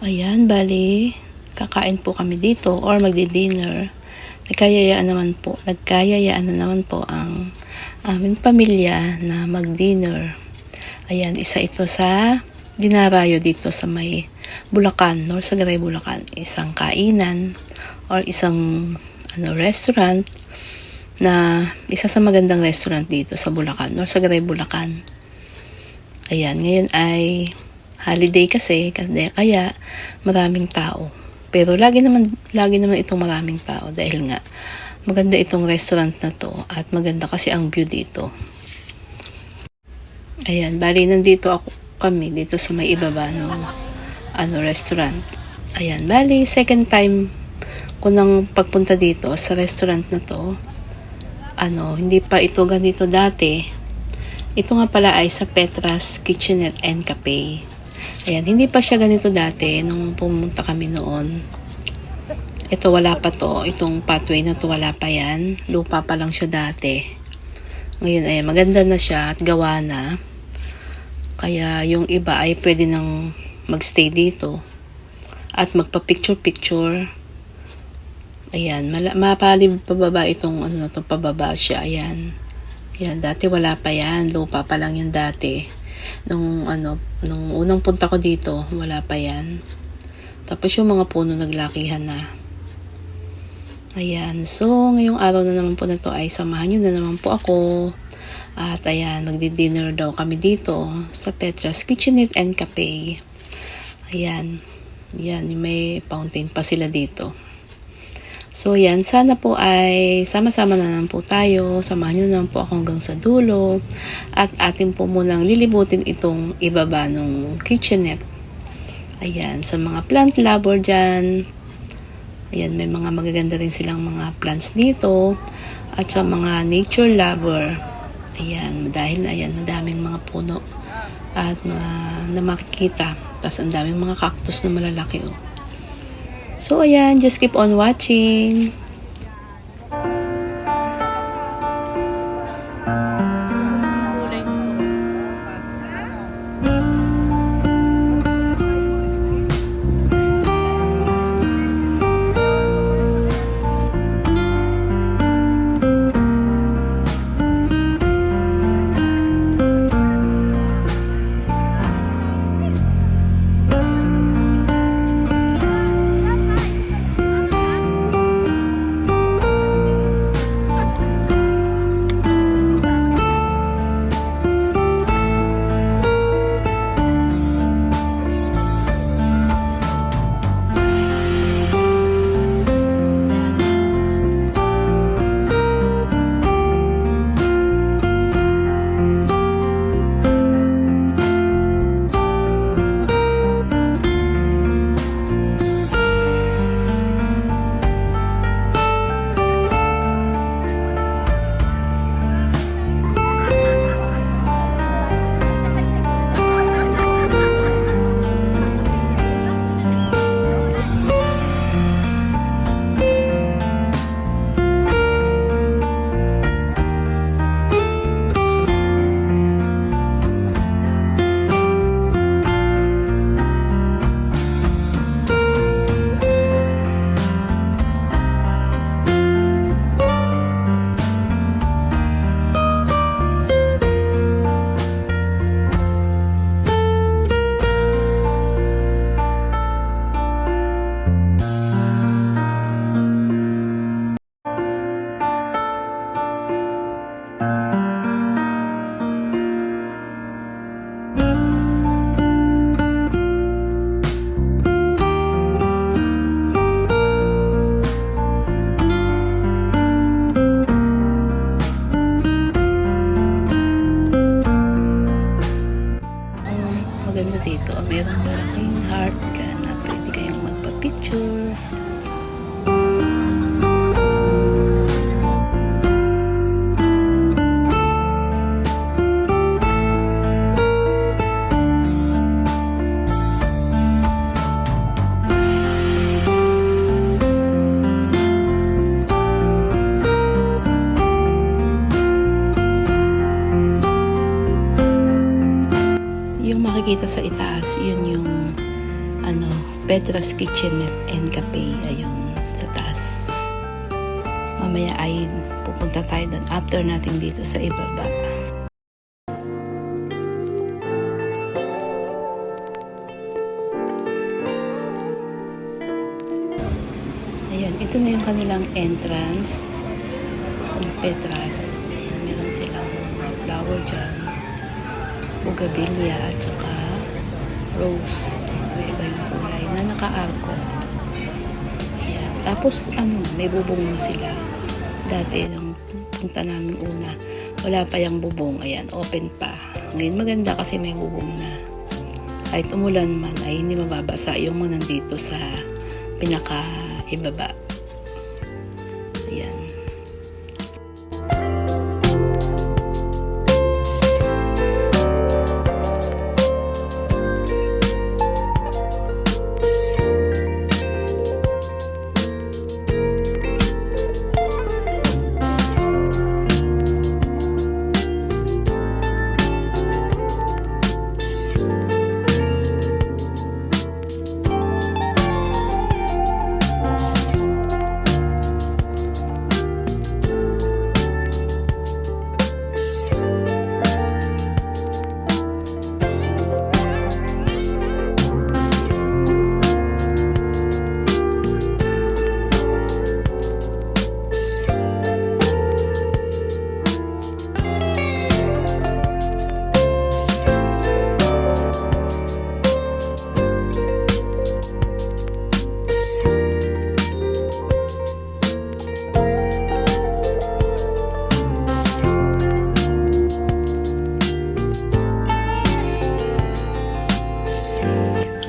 Ayan, bali, kakain po kami dito or magdi-dinner. Nagkayayaan na naman po ang aming pamilya na mag-dinner. Ayan, isa ito sa dinarayo dito sa may Bulacan, Norsagaray, Bulacan. Isang kainan or isang restaurant na isa sa magandang restaurant dito sa Bulacan, Norsagaray, Bulacan. Ayan, ngayon ay holiday kasi kaya maraming tao. Pero lagi naman itong maraming tao dahil nga maganda itong restaurant na to at maganda kasi ang view dito. Ayan, bali nandito kami dito sa may ibaba ng restaurant. Ayan, bali second time ko nang pagpunta dito sa restaurant na to. Hindi pa ito ganito dati. Ito nga pala ay sa Petra's Kitchenette and Cafe. Ayan, hindi pa siya ganito dati nung pumunta kami noon. Ito wala pa to. Itong pathway na to wala pa yan. Lupa pa lang siya dati. Ngayon ay maganda na siya at gawa na. Kaya yung iba ay pwede nang magstay dito at magpa-picture-picture. Ayan, mapalib pababa itong pababa siya. Ayan. Yan, dati wala pa yan. Lupa pa lang yan dati. Nung unang punta ko dito, wala pa yan. Tapos yung mga puno naglakihan na. Ayan. So, ngayong araw na naman po na to ay samahan nyo na naman po ako. At ayan, magdi-dinner daw kami dito sa Petra's Kitchenette and Cafe. Ayan. Yan, may fountain pa sila dito. So, yan. Sana po ay sama-sama na naman po tayo. Samahan nyo naman po ako hanggang sa dulo. At atin po munang lilibutin itong ibaba ng kitchenette. Ayan. Sa mga plant lover dyan. Ayan. May mga magaganda rin silang mga plants dito. At sa mga nature lover. Ayan. Dahil, ayan, madaming mga puno. At na makikita. Tapos, ang daming mga cactus na malalaki, oh. So, ayan, just keep on watching. Maganda dito. Mayroong malaking heart kaya na pwede kayong magpa-picture. Yung makikita sa itaas, yun yung Petra's Kitchenette and Cafe. Ayun, sa taas. Mamaya ay pupunta tayo doon after natin dito sa ibaba. Ayan, ito na yung kanilang entrance ng Petra's. Ayan, meron silang mga flower dyan, bougainvillea at saka rose. Iba yung kulay na naka-arco. Ayan. Tapos may bubong na sila. Dati nung punta namin una, wala pa yung bubong. Ayan, open pa. Ngayon maganda kasi may bubong na. Kahit umulan man ay hindi mababasa yung mga nandito sa pinaka-ibaba. Ayan.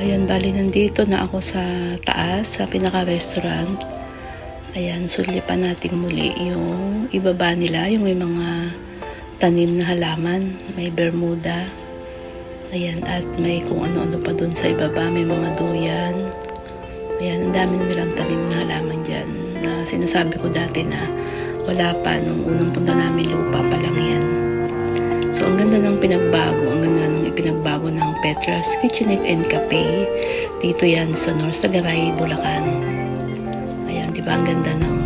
Ayan, bali nandito na ako sa taas, sa pinaka-restaurant. Ayan, sulipan natin muli yung ibaba nila, yung may mga tanim na halaman. May bermuda. Ayan, at may kung ano-ano pa dun sa ibaba. May mga duyan. Ayan, ang dami na nilang tanim na halaman dyan. Na sinasabi ko dati na wala pa, nung unang punta namin lupa pa lang yan. So, ang ganda ng pinagbago. Ang ganda ng ipinagbago ng Petra's Kitchenette and Cafe. Dito yan sa North Sagaray, Bulacan. Ayan, di ba ang ganda ng...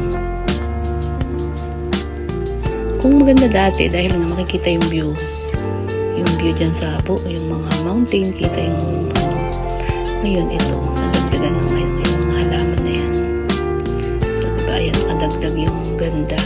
Kung maganda dati, dahil nga makikita yung view. Yung view dyan sa yung mga mountain, kita yung ano. Ngayon, ito, nadagdagan ng yung mga halaman na yan. So, di ba, ayan, nakadagdag yung ganda.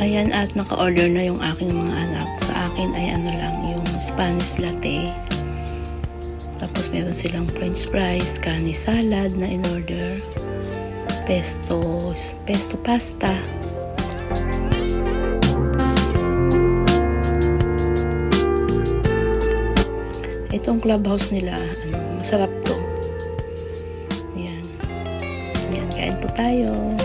Ayan, at naka-order na yung aking mga anak. Sa akin ay ano lang, yung Spanish latte. Tapos meron silang french fries, kani salad na in-order. Pesto pasta. Itong clubhouse nila, masarap to. Ayan. Ayan, kain po tayo.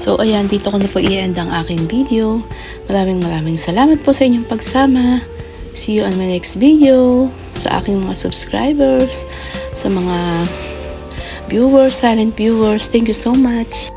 So, ayan, dito ko na po i-end ang aking video. Maraming salamat po sa inyong pagsama. See you on my next video. Sa aking mga subscribers, sa mga viewers, silent viewers, thank you so much.